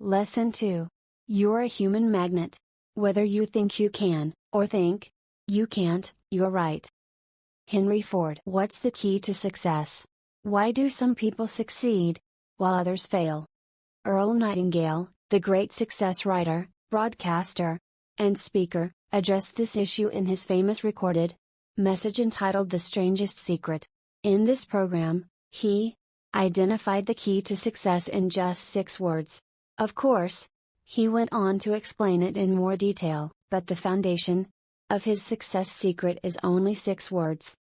Lesson 2. You're a human magnet. Whether you think you can, or think you can't, you're right. Henry Ford. What's the key to success? Why do some people succeed, while others fail? Earl Nightingale, the great success writer, broadcaster, and speaker, addressed this issue in his famous recorded message entitled The Strangest Secret. In this program, he identified the key to success in just 6 words. Of course, he went on to explain it in more detail, but the foundation of his success secret is only 6 words.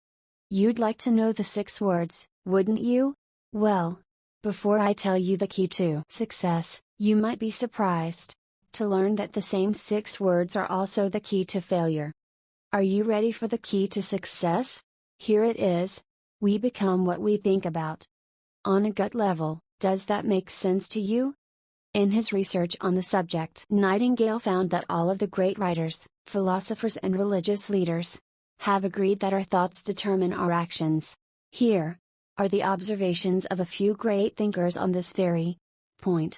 You'd like to know the 6 words, wouldn't you? Well, before I tell you the key to success, you might be surprised to learn that the same 6 words are also the key to failure. Are you ready for the key to success? Here it is. We become what we think about. On a gut level, does that make sense to you? In his research on the subject, Nightingale found that all of the great writers, philosophers and religious leaders have agreed that our thoughts determine our actions. Here are the observations of a few great thinkers on this very point.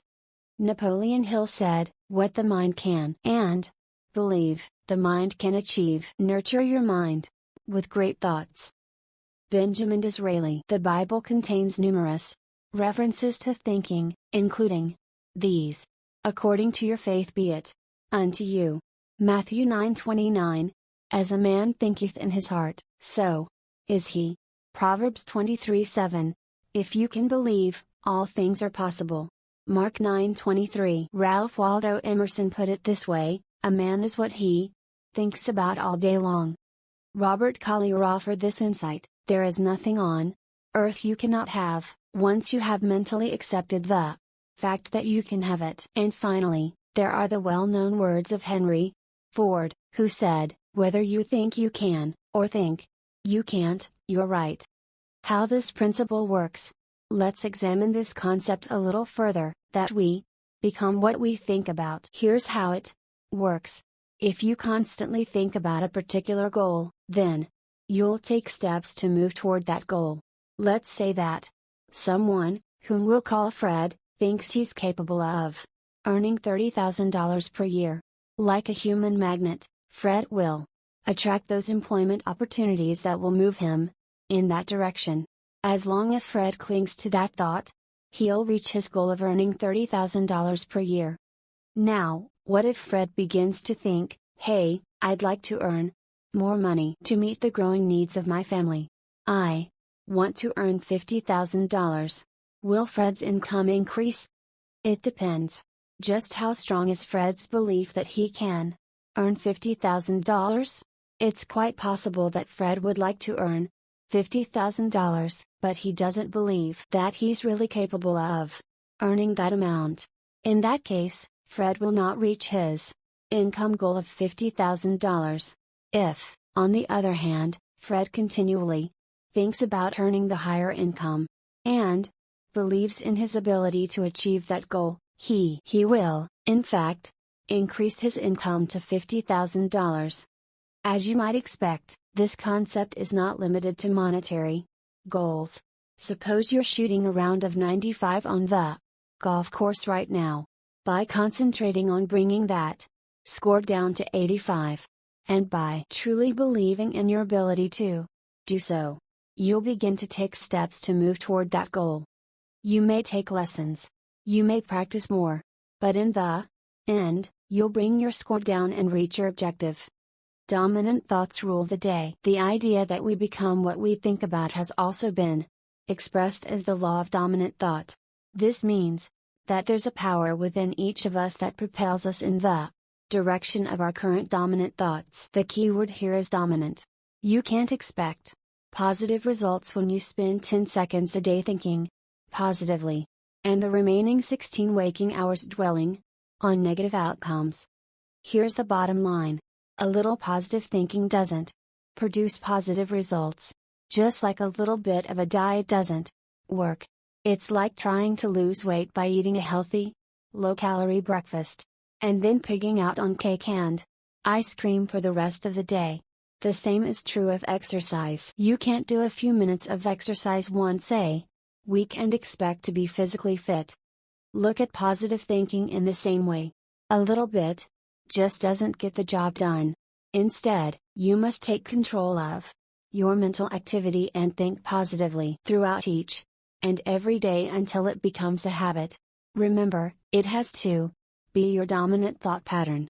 Napoleon Hill said, "What the mind can and believe, the mind can achieve." Nurture your mind with great thoughts. Benjamin Disraeli. The Bible contains numerous references to thinking, including these: "According to your faith be it unto you." Matthew 9:29, "As a man thinketh in his heart, so is he." Proverbs 23:7, "If you can believe, all things are possible." Mark 9:23. Ralph Waldo Emerson put it this way, "A man is what he thinks about all day long." Robert Collier offered this insight: "There is nothing on earth you cannot have, once you have mentally accepted the fact that you can have it." And finally, there are the well-known words of Henry Ford, who said, "Whether you think you can, or think you can't, you're right." How this principle works? Let's examine this concept a little further, that we become what we think about. Here's how it works. If you constantly think about a particular goal, then you'll take steps to move toward that goal. Let's say that someone, whom we'll call Fred, thinks he's capable of earning $30,000 per year. Like a human magnet, Fred will attract those employment opportunities that will move him in that direction. As long as Fred clings to that thought, he'll reach his goal of earning $30,000 per year. Now, what if Fred begins to think, "Hey, I'd like to earn more money to meet the growing needs of my family. I want to earn $50,000. Will Fred's income increase? It depends. Just how strong is Fred's belief that he can earn $50,000? It's quite possible that Fred would like to earn $50,000, but he doesn't believe that he's really capable of earning that amount. In that case, Fred will not reach his income goal of $50,000. If, on the other hand, Fred continually thinks about earning the higher income, and believes in his ability to achieve that goal, he will, in fact, increase his income to $50,000. As you might expect, this concept is not limited to monetary goals. Suppose you're shooting a round of 95 on the golf course right now. By concentrating on bringing that score down to 85, and by truly believing in your ability to do so, you'll begin to take steps to move toward that goal. You may take lessons. You may practice more. But in the end, you'll bring your score down and reach your objective. Dominant thoughts rule the day. The idea that we become what we think about has also been expressed as the law of dominant thought. This means that there's a power within each of us that propels us in the direction of our current dominant thoughts. The key word here is dominant. You can't expect positive results when you spend 10 seconds a day thinking positively, and the remaining 16 waking hours dwelling on negative outcomes. Here's the bottom line. A little positive thinking doesn't produce positive results. Just like a little bit of a diet doesn't work. It's like trying to lose weight by eating a healthy, low-calorie breakfast, and then pigging out on cake and ice cream for the rest of the day. The same is true of exercise. You can't do a few minutes of exercise once a week and expect to be physically fit. Look at positive thinking in the same way. A little bit just doesn't get the job done. Instead, you must take control of your mental activity and think positively throughout each and every day until it becomes a habit. Remember, it has to be your dominant thought pattern.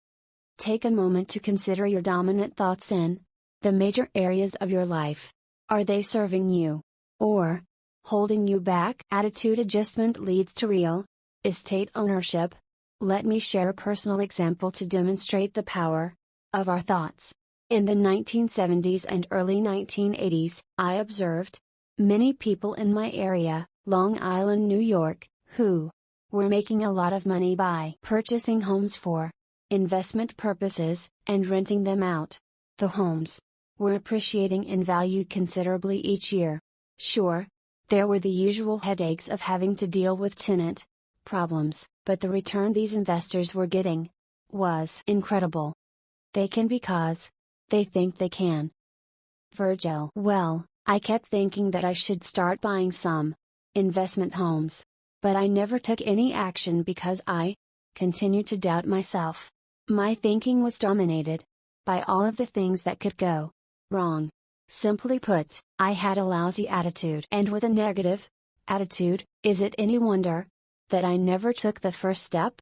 Take a moment to consider your dominant thoughts in the major areas of your life. Are they serving you or holding you back? Attitude adjustment leads to real estate ownership. Let me share a personal example to demonstrate the power of our thoughts. In the 1970s and early 1980s, I observed many people in my area, Long Island, New York, who were making a lot of money by purchasing homes for investment purposes and renting them out. The homes were appreciating in value considerably each year. Sure, there were the usual headaches of having to deal with tenant problems, but the return these investors were getting was incredible. They can because they think they can. Virgil. Well, I kept thinking that I should start buying some investment homes, but I never took any action because I continued to doubt myself. My thinking was dominated by all of the things that could go wrong. Simply put, I had a lousy attitude. And with a negative attitude, is it any wonder that I never took the first step?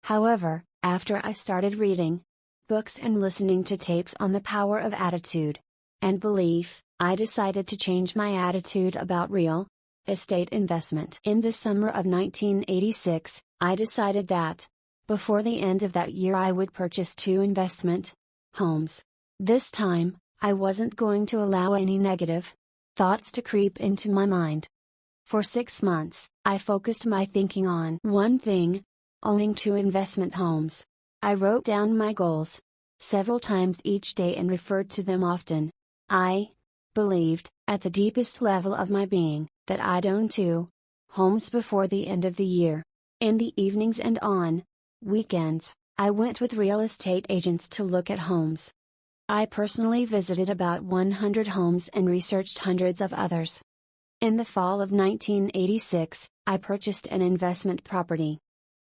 However, after I started reading books and listening to tapes on the power of attitude and belief, I decided to change my attitude about real estate investment. In the summer of 1986, I decided that before the end of that year I would purchase 2 investment homes. This time, I wasn't going to allow any negative thoughts to creep into my mind. For 6 months, I focused my thinking on one thing: owning 2 investment homes. I wrote down my goals several times each day and referred to them often. I believed, at the deepest level of my being, that I'd own 2 homes before the end of the year. In the evenings and on weekends, I went with real estate agents to look at homes. I personally visited about 100 homes and researched hundreds of others. In the fall of 1986, I purchased an investment property.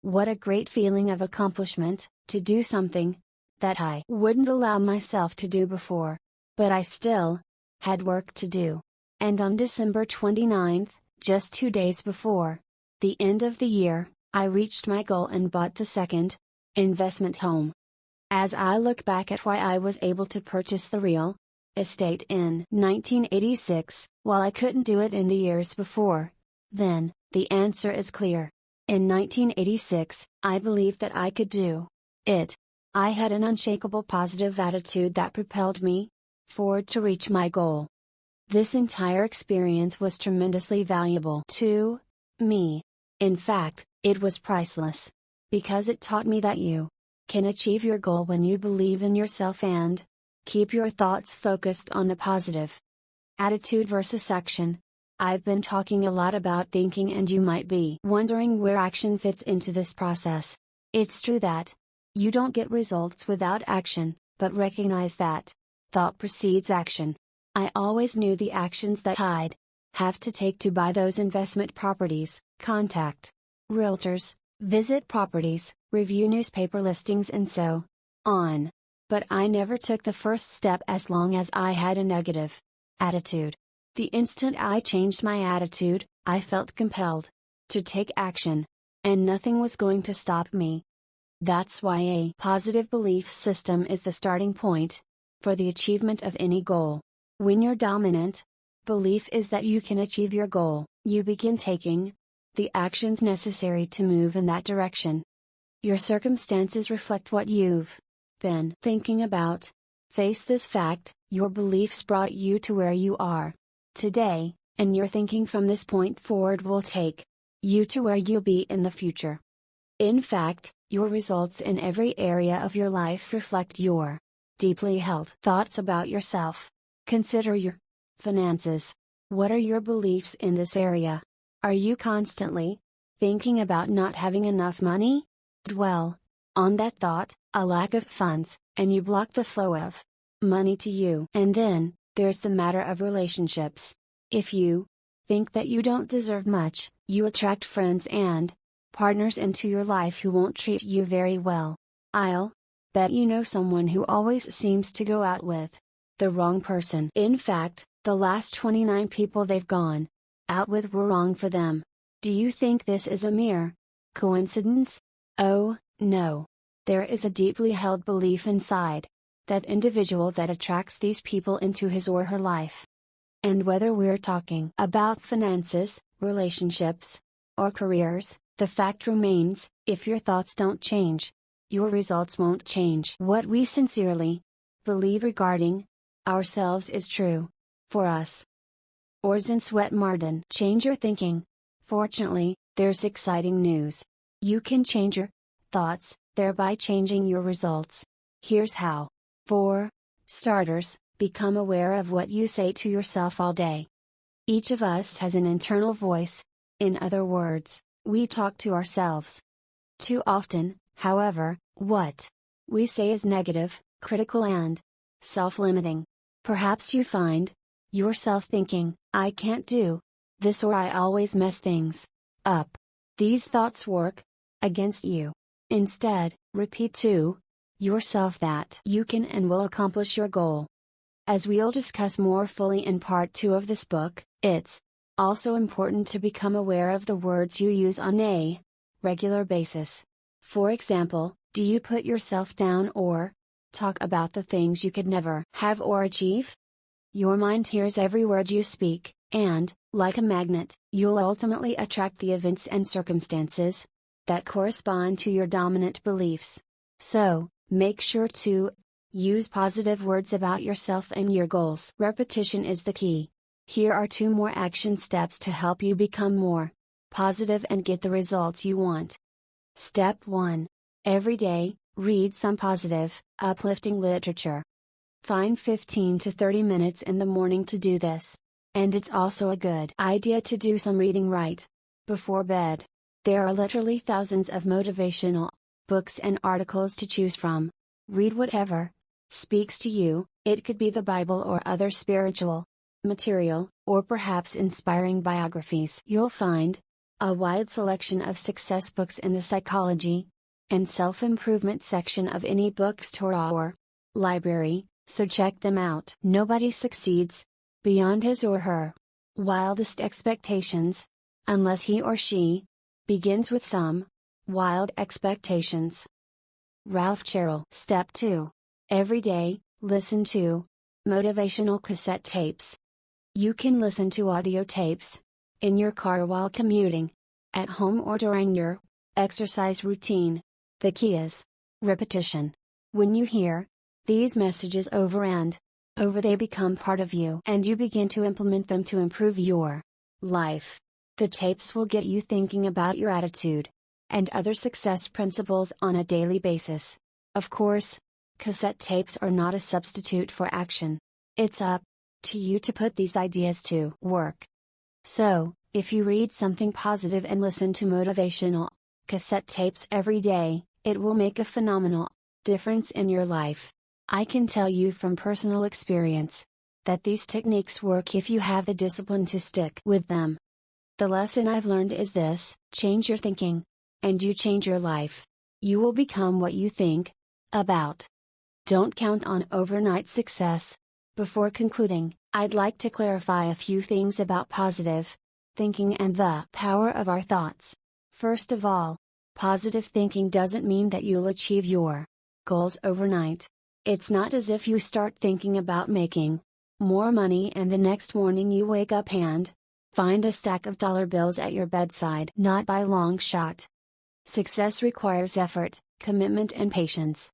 What a great feeling of accomplishment, to do something that I wouldn't allow myself to do before. But I still had work to do. And on December 29th, just 2 days before the end of the year, I reached my goal and bought the second investment home. As I look back at why I was able to purchase the real estate in 1986, while I couldn't do it in the years before, then, the answer is clear. In 1986, I believed that I could do it. I had an unshakable positive attitude that propelled me forward to reach my goal. This entire experience was tremendously valuable to me. In fact, it was priceless. Because it taught me that you can achieve your goal when you believe in yourself and keep your thoughts focused on the positive. Attitude versus action. I've been talking a lot about thinking, and you might be wondering where action fits into this process. It's true that you don't get results without action, but recognize that thought precedes action. I always knew the actions that I'd have to take to buy those investment properties: contact realtors, visit properties, review newspaper listings, and so on. But I never took the first step as long as I had a negative attitude. The instant I changed my attitude, I felt compelled to take action. And nothing was going to stop me. That's why a positive belief system is the starting point for the achievement of any goal. When your dominant belief is that you can achieve your goal, you begin taking the actions necessary to move in that direction. Your circumstances reflect what you've been thinking about. Face this fact: your beliefs brought you to where you are today, and your thinking from this point forward will take you to where you'll be in the future. In fact, your results in every area of your life reflect your deeply held thoughts about yourself. Consider your finances. What are your beliefs in this area? Are you constantly thinking about not having enough money? Dwell on that thought, a lack of funds, and you block the flow of money to you. And then, there's the matter of relationships. If you think that you don't deserve much, you attract friends and partners into your life who won't treat you very well. I'll bet you know someone who always seems to go out with the wrong person. In fact, the last 29 people they've gone out with were wrong for them. Do you think this is a mere coincidence? Oh, no. There is a deeply held belief inside that individual that attracts these people into his or her life. And whether we're talking about finances, relationships, or careers, the fact remains, if your thoughts don't change, your results won't change. What we sincerely believe regarding ourselves is true for us. Orson Swett Marden. Change your thinking. Fortunately, there's exciting news. You can change your thoughts, thereby changing your results. Here's how. For starters, become aware of what you say to yourself all day. Each of us has an internal voice. In other words, we talk to ourselves. Too often, however, what we say is negative, critical and self-limiting. Perhaps you find yourself thinking, I can't do this, or I always mess things up. These thoughts work against you. Instead, repeat to yourself that you can and will accomplish your goal. As we'll discuss more fully in part 2 of this book, it's also important to become aware of the words you use on a regular basis. For example, do you put yourself down or talk about the things you could never have or achieve? Your mind hears every word you speak, and, like a magnet, you'll ultimately attract the events and circumstances that correspond to your dominant beliefs. So, make sure to use positive words about yourself and your goals. Repetition is the key. Here are 2 more action steps to help you become more positive and get the results you want. Step 1. Every day, read some positive, uplifting literature. Find 15 to 30 minutes in the morning to do this. And it's also a good idea to do some reading right before bed. There are literally thousands of motivational books and articles to choose from. Read whatever speaks to you. It could be the Bible or other spiritual material, or perhaps inspiring biographies. You'll find a wide selection of success books in the psychology and self-improvement section of any bookstore or library, so check them out. Nobody succeeds beyond his or her wildest expectations, unless he or she begins with some wild expectations. Ralph Cherrell. Step 2. Every day, listen to motivational cassette tapes. You can listen to audio tapes in your car while commuting, at home, or during your exercise routine. The key is repetition. When you hear these messages over and over, they become part of you and you begin to implement them to improve your life. The tapes will get you thinking about your attitude and other success principles on a daily basis. Of course, cassette tapes are not a substitute for action. It's up to you to put these ideas to work. So, if you read something positive and listen to motivational cassette tapes every day, it will make a phenomenal difference in your life. I can tell you from personal experience that these techniques work if you have the discipline to stick with them. The lesson I've learned is this: change your thinking, and you change your life. You will become what you think about. Don't count on overnight success. Before concluding, I'd like to clarify a few things about positive thinking and the power of our thoughts. First of all, positive thinking doesn't mean that you'll achieve your goals overnight. It's not as if you start thinking about making more money and the next morning you wake up and find a stack of dollar bills at your bedside. Not by long shot. Success requires effort, commitment, and patience.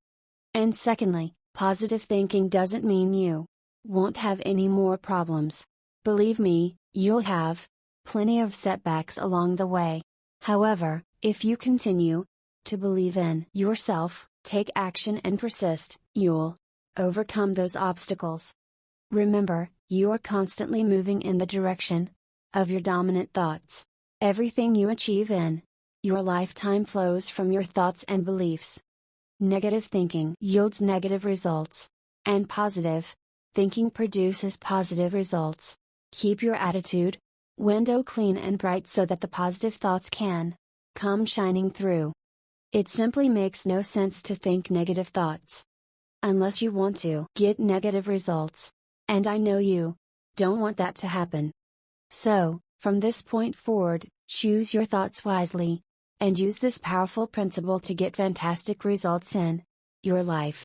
And secondly, positive thinking doesn't mean you won't have any more problems. Believe me, you'll have plenty of setbacks along the way. However, if you continue to believe in yourself, take action and persist, you'll overcome those obstacles. Remember, you are constantly moving in the direction of your dominant thoughts. Everything you achieve in your lifetime flows from your thoughts and beliefs. Negative thinking yields negative results, and positive thinking produces positive results. Keep your attitude window clean and bright so that the positive thoughts can come shining through. It simply makes no sense to think negative thoughts. Unless you want to get negative results. And I know you don't want that to happen. So, from this point forward, choose your thoughts wisely. And use this powerful principle to get fantastic results in your life.